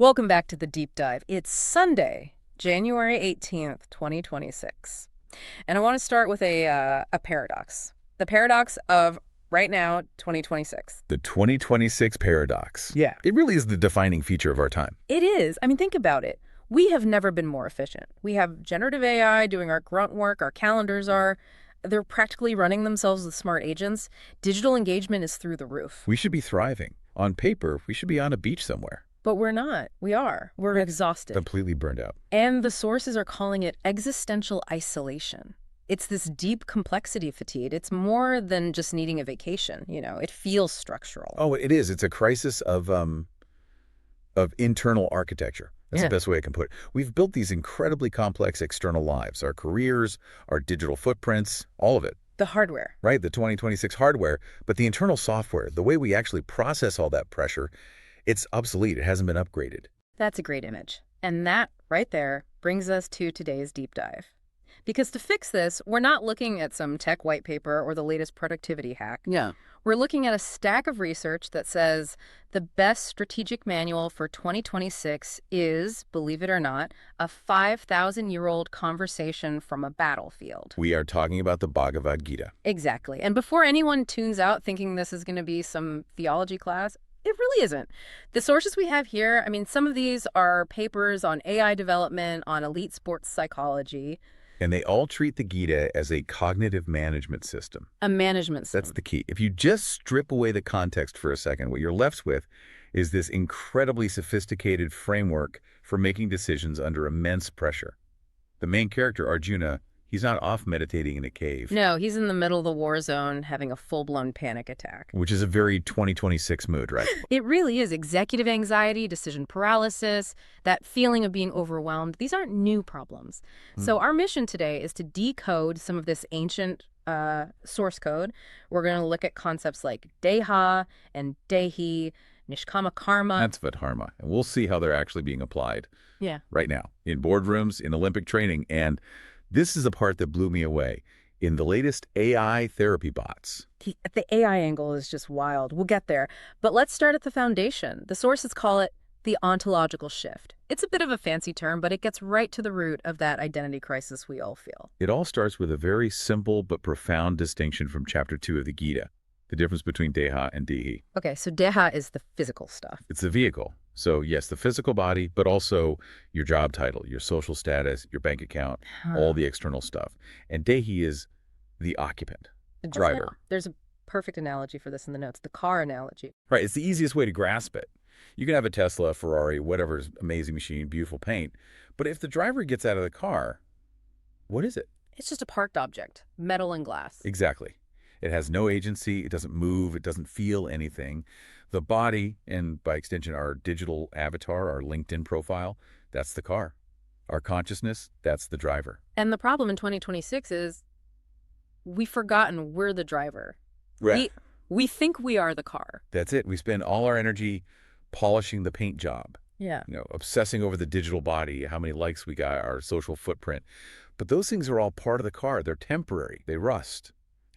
Welcome back to the deep dive. It's Sunday, January 18th, 2026. And I want to start with a paradox. The paradox of right now, 2026. The 2026 paradox. Yeah. It really is the defining feature of our time. It is. I mean, think about it. We have never been more efficient. We have generative AI doing our grunt work. Our calendars they're practically running themselves with smart agents. Digital engagement is through the roof. We should be thriving. On paper, we should be on a beach somewhere. But we're not. We are. We're exhausted. Completely burned out. And the sources are calling it existential isolation. It's this deep complexity fatigue. It's more than just needing a vacation, It feels structural. Oh, it is. It's a crisis of internal architecture. That's the best way I can put it. We've built these incredibly complex external lives, our careers, our digital footprints, all of it. The hardware. Right, the 2026 hardware. But the internal software, the way we actually process all that pressure, it's obsolete. It hasn't been upgraded. That's a great image. And that right there brings us to today's deep dive. Because to fix this, we're not looking at some tech white paper or the latest productivity hack. Yeah. We're looking at a stack of research that says the best strategic manual for 2026 is, believe it or not, a 5,000-year-old conversation from a battlefield. We are talking about the Bhagavad Gita. Exactly. And before anyone tunes out thinking this is going to be some theology class, it really isn't. The sources we have here, some of these are papers on AI development, on elite sports psychology. And they all treat the Gita as a cognitive management system. A management system. That's the key. If you just strip away the context for a second, what you're left with is this incredibly sophisticated framework for making decisions under immense pressure. The main character, Arjuna, he's not off meditating in a cave. No, he's in the middle of the war zone having a full-blown panic attack. Which is a very 2026 mood, right? It really is. Executive anxiety, decision paralysis, that feeling of being overwhelmed. These aren't new problems. So our mission today is to decode some of this ancient source code. We're going to look at concepts like deha and dehi, nishkama karma. That's Vadharma. And we'll see how they're actually being applied right now in boardrooms, in Olympic training, and this is the part that blew me away. In the latest AI therapy bots. The AI angle is just wild. We'll get there. But let's start at the foundation. The sources call it the ontological shift. It's a bit of a fancy term, but it gets right to the root of that identity crisis we all feel. It all starts with a very simple but profound distinction from Chapter 2 of the Gita, the difference between deha and dehi. Okay, so deha is the physical stuff. It's the vehicle. So yes, the physical body, but also your job title, your social status, your bank account, all the external stuff. And dehi is the occupant, the driver. There's a perfect analogy for this in the notes, the car analogy. Right, it's the easiest way to grasp it. You can have a Tesla, Ferrari, whatever's amazing machine, beautiful paint. But if the driver gets out of the car, what is it? It's just a parked object, metal and glass. Exactly. It has no agency. It doesn't move. It doesn't feel anything. The body, and by extension, our digital avatar, our LinkedIn profile, that's the car. Our consciousness, that's the driver. And the problem in 2026 is we've forgotten we're the driver. Right. We think we are the car. That's it. We spend all our energy polishing the paint job. Yeah. Obsessing over the digital body, how many likes we got, our social footprint. But those things are all part of the car. They're temporary. They rust.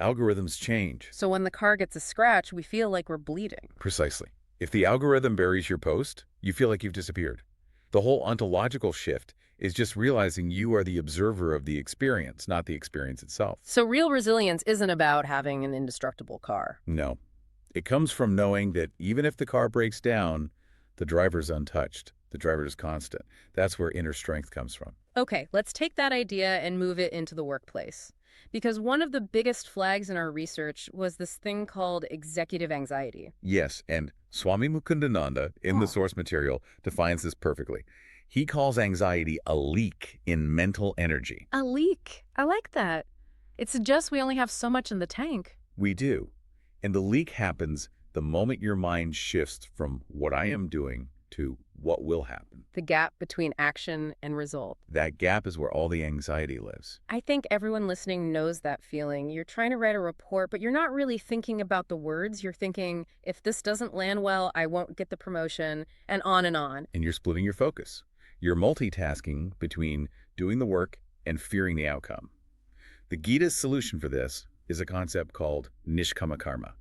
Algorithms change. So when the car gets a scratch, we feel like we're bleeding. Precisely. If the algorithm buries your post, you feel like you've disappeared. The whole ontological shift is just realizing you are the observer of the experience, not the experience itself. So real resilience isn't about having an indestructible car. No. It comes from knowing that even if the car breaks down, the driver's untouched. The driver is constant. That's where inner strength comes from. Okay, let's take that idea and move it into the workplace. Because one of the biggest flags in our research was this thing called executive anxiety. Yes, and Swami Mukundananda, in the source material, defines this perfectly. He calls anxiety a leak in mental energy. A leak. I like that. It suggests we only have so much in the tank. We do. And the leak happens the moment your mind shifts from what I am doing to what will happen. The gap between action and result. That gap is where all the anxiety lives. I think everyone listening knows that feeling. You're trying to write a report, but you're not really thinking about the words. You're thinking, if this doesn't land well, I won't get the promotion, and on and on. And you're splitting your focus. You're multitasking between doing the work and fearing the outcome. The Gita's solution for this is a concept called nishkama karma.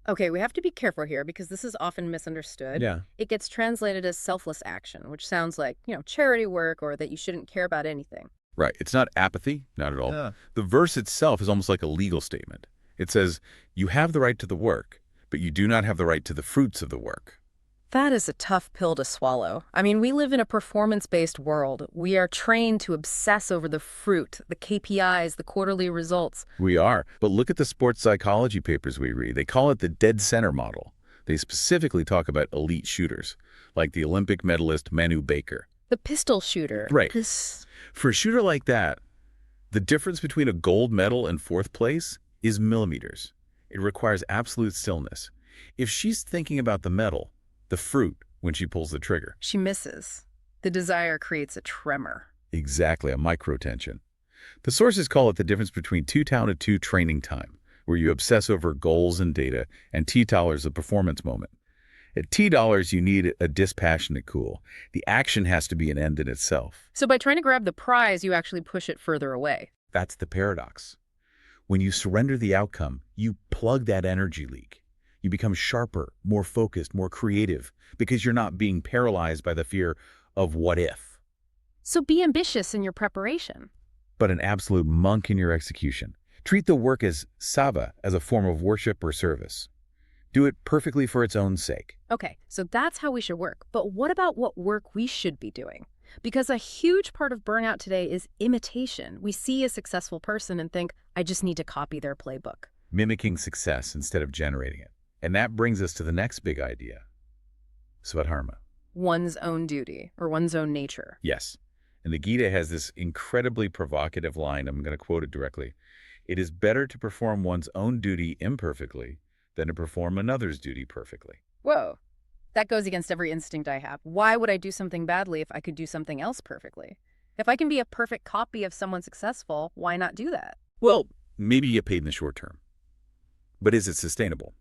Okay, we have to be careful here because this is often misunderstood. Yeah. It gets translated as selfless action, which sounds like, charity work or that you shouldn't care about anything. Right. It's not apathy, not at all. Yeah. The verse itself is almost like a legal statement. It says, you have the right to the work, but you do not have the right to the fruits of the work. That is a tough pill to swallow. I mean, we live in a performance-based world. We are trained to obsess over the fruit, the KPIs, the quarterly results. We are. But look at the sports psychology papers we read. They call it the dead center model. They specifically talk about elite shooters, like the Olympic medalist Manu Baker. The pistol shooter. Right. This... For a shooter like that, the difference between a gold medal and fourth place is millimeters. It requires absolute stillness. If she's thinking about the medal, the fruit, when she pulls the trigger. She misses. The desire creates a tremor. Exactly, a microtension. The sources call it the difference between 2 to 2 training time, where you obsess over goals and data, and T-dollars, a performance moment. At T-dollars, you need a dispassionate cool. The action has to be an end in itself. So by trying to grab the prize, you actually push it further away. That's the paradox. When you surrender the outcome, you plug that energy leak. You become sharper, more focused, more creative, because you're not being paralyzed by the fear of what if. So be ambitious in your preparation. But an absolute monk in your execution. Treat the work as sava, as a form of worship or service. Do it perfectly for its own sake. Okay, so that's how we should work. But what about what work we should be doing? Because a huge part of burnout today is imitation. We see a successful person and think, I just need to copy their playbook. Mimicking success instead of generating it. And that brings us to the next big idea. Svadharma. One's own duty, or one's own nature. Yes. And the Gita has this incredibly provocative line. I'm going to quote it directly. It is better to perform one's own duty imperfectly than to perform another's duty perfectly. Whoa. That goes against every instinct I have. Why would I do something badly if I could do something else perfectly? If I can be a perfect copy of someone successful, why not do that? Well, maybe you get paid in the short term. But is it sustainable?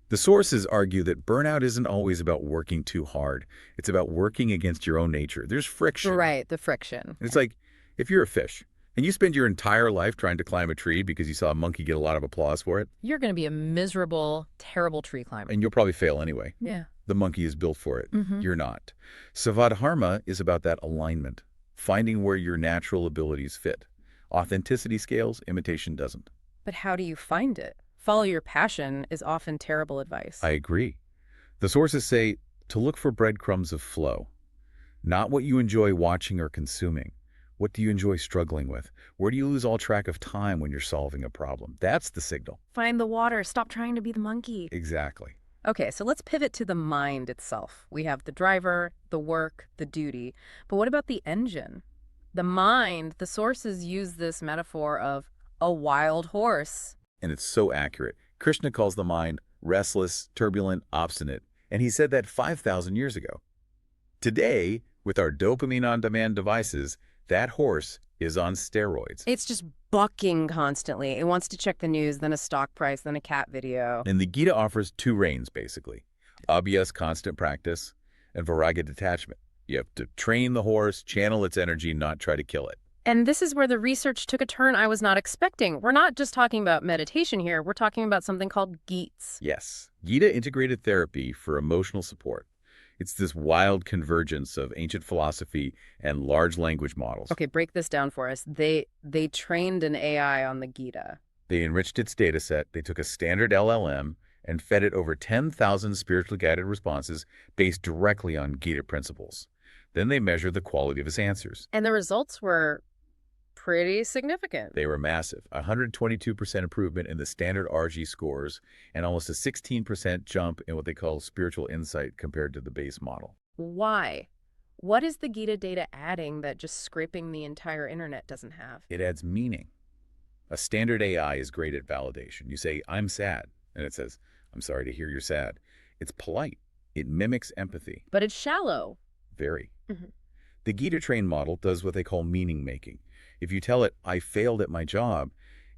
The sources argue that burnout isn't always about working too hard. It's about working against your own nature. There's friction. Right, the friction. It's like if you're a fish and you spend your entire life trying to climb a tree because you saw a monkey get a lot of applause for it. You're going to be a miserable, terrible tree climber. And you'll probably fail anyway. Yeah. The monkey is built for it. Mm-hmm. You're not. Savadharma is about that alignment, finding where your natural abilities fit. Authenticity scales, imitation doesn't. But how do you find it? Follow your passion is often terrible advice. I agree. The sources say to look for breadcrumbs of flow, not what you enjoy watching or consuming. What do you enjoy struggling with? Where do you lose all track of time when you're solving a problem? That's the signal. Find the water. Stop trying to be the monkey. Exactly. Okay, so let's pivot to the mind itself. We have the driver, the work, the duty. But what about the engine? The mind, the sources use this metaphor of a wild horse. And it's so accurate. Krishna calls the mind restless, turbulent, obstinate. And he said that 5,000 years ago. Today, with our dopamine-on-demand devices, that horse is on steroids. It's just bucking constantly. It wants to check the news, then a stock price, then a cat video. And the Gita offers 2 reins, basically. Abhyas, constant practice, and viraga, detachment. You have to train the horse, channel its energy, not try to kill it. And this is where the research took a turn I was not expecting. We're not just talking about meditation here. We're talking about something called GITS. Yes, Gita integrated therapy for emotional support. It's this wild convergence of ancient philosophy and large language models. Okay, break this down for us. They trained an AI on the Gita. They enriched its data set. They took a standard LLM and fed it over 10,000 spiritually guided responses based directly on Gita principles. Then they measured the quality of its answers. And the results were pretty significant. They were massive. 122% improvement in the standard RG scores and almost a 16% jump in what they call spiritual insight compared to the base model. Why? What is the Gita data adding that just scraping the entire internet doesn't have? It adds meaning. A standard AI is great at validation. You say, I'm sad, and it says, I'm sorry to hear you're sad. It's polite. It mimics empathy. But it's shallow. Very. Mm-hmm. The Gita train model does what they call meaning making. If you tell it, I failed at my job,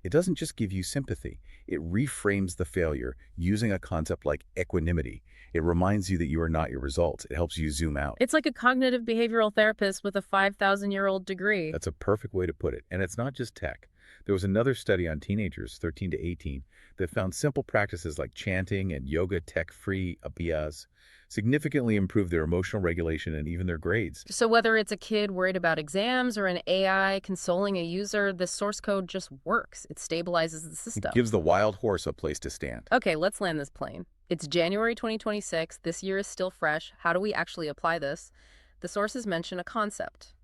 it doesn't just give you sympathy. It reframes the failure using a concept like equanimity. It reminds you that you are not your results. It helps you zoom out. It's like a cognitive behavioral therapist with a 5,000-year-old degree. That's a perfect way to put it. And it's not just tech. There was another study on teenagers, 13 to 18, that found simple practices like chanting and yoga tech-free abhyas significantly improved their emotional regulation and even their grades. So whether it's a kid worried about exams or an AI consoling a user, the source code just works. It stabilizes the It system. gives the wild horse a place to stand. Okay, let's land this plane. It's January 2026. This year is still fresh. How do we actually apply this? The sources mention a concept.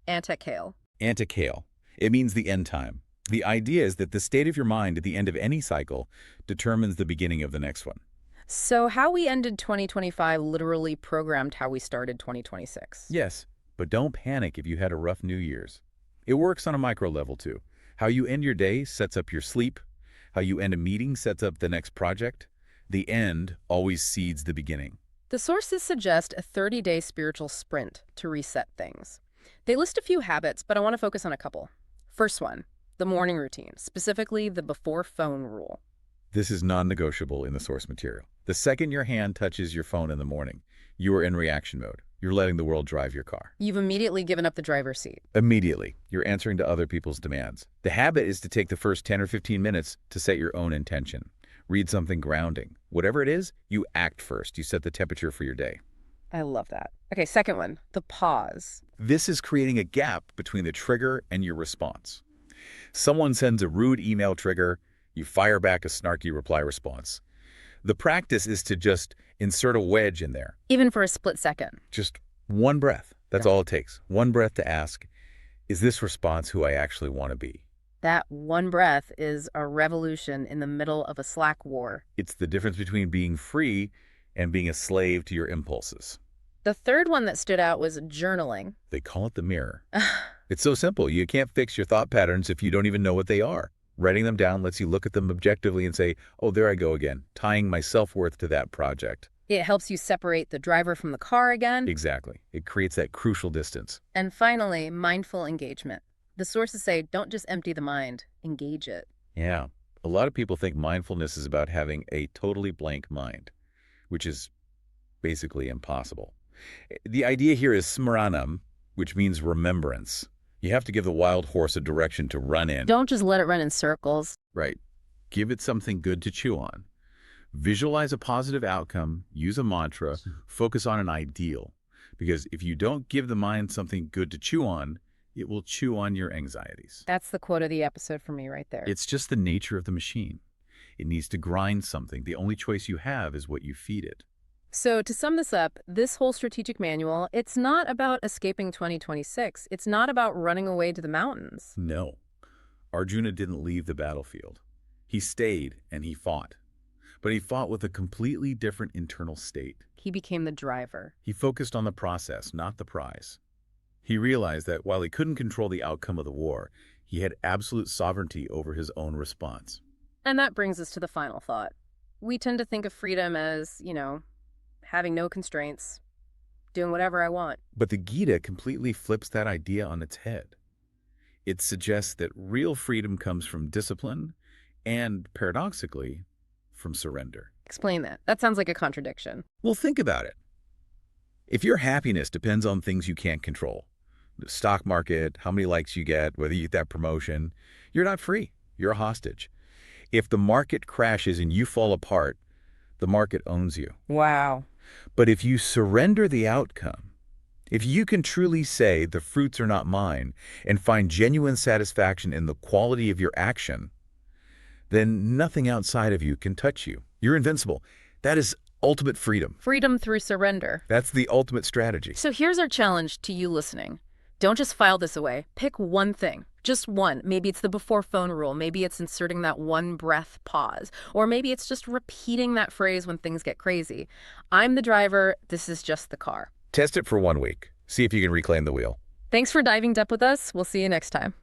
Antikale. Antikale. It means the end time. The idea is that the state of your mind at the end of any cycle determines the beginning of the next one. So how we ended 2025 literally programmed how we started 2026. Yes, but don't panic if you had a rough New Year's. It works on a micro level too. How you end your day sets up your sleep. How you end a meeting sets up the next project. The end always seeds the beginning. The sources suggest a 30-day spiritual sprint to reset things. They list a few habits, but I want to focus on a couple. First one, the morning routine, specifically the before phone rule. This is non-negotiable in the source material. The second your hand touches your phone in the morning, you are in reaction mode. You're letting the world drive your car. You've immediately given up the driver's seat. Immediately, you're answering to other people's demands. The habit is to take the first 10 or 15 minutes to set your own intention. Read something grounding. Whatever it is, you act first. You set the temperature for your day. I love that. Okay, second one, the pause. This is creating a gap between the trigger and your response. Someone sends a rude email trigger, you fire back a snarky reply response. The practice is to just insert a wedge in there. Even for a split second. Just one breath. That's Yeah. all it takes. One breath to ask, is this response who I actually want to be? That one breath is a revolution in the middle of a Slack war. It's the difference between being free and being a slave to your impulses. The third one that stood out was journaling. They call it the mirror. It's so simple. You can't fix your thought patterns if you don't even know what they are. Writing them down lets you look at them objectively and say, oh, there I go again, tying my self-worth to that project. It helps you separate the driver from the car again. Exactly. It creates that crucial distance. And finally, mindful engagement. The sources say don't just empty the mind, engage it. Yeah. A lot of people think mindfulness is about having a totally blank mind, which is basically impossible. The idea here is smaranam, which means remembrance. You have to give the wild horse a direction to run in. Don't just let it run in circles. Right. Give it something good to chew on. Visualize a positive outcome, use a mantra, focus on an ideal. Because if you don't give the mind something good to chew on, it will chew on your anxieties. That's the quote of the episode for me right there. It's just the nature of the machine. It needs to grind something. The only choice you have is what you feed it. So to sum this up, this whole strategic manual, it's not about escaping 2026. It's not about running away to the mountains. No. Arjuna didn't leave the battlefield. He stayed and he fought. But he fought with a completely different internal state. He became the driver. He focused on the process, not the prize. He realized that while he couldn't control the outcome of the war, he had absolute sovereignty over his own response. And that brings us to the final thought. We tend to think of freedom as, having no constraints, doing whatever I want. But the Gita completely flips that idea on its head. It suggests that real freedom comes from discipline and, paradoxically, from surrender. Explain that. That sounds like a contradiction. Well, think about it. If your happiness depends on things you can't control, the stock market, how many likes you get, whether you get that promotion, you're not free. You're a hostage. If the market crashes and you fall apart, the market owns you. Wow. But if you surrender the outcome, if you can truly say the fruits are not mine and find genuine satisfaction in the quality of your action, then nothing outside of you can touch you. You're invincible. That is ultimate freedom. Freedom through surrender. That's the ultimate strategy. So here's our challenge to you listening. Don't just file this away. Pick one thing. Just one. Maybe it's the before phone rule. Maybe it's inserting that one breath pause. Or maybe it's just repeating that phrase when things get crazy. I'm the driver. This is just the car. Test it for 1 week. See if you can reclaim the wheel. Thanks for diving deep with us. We'll see you next time.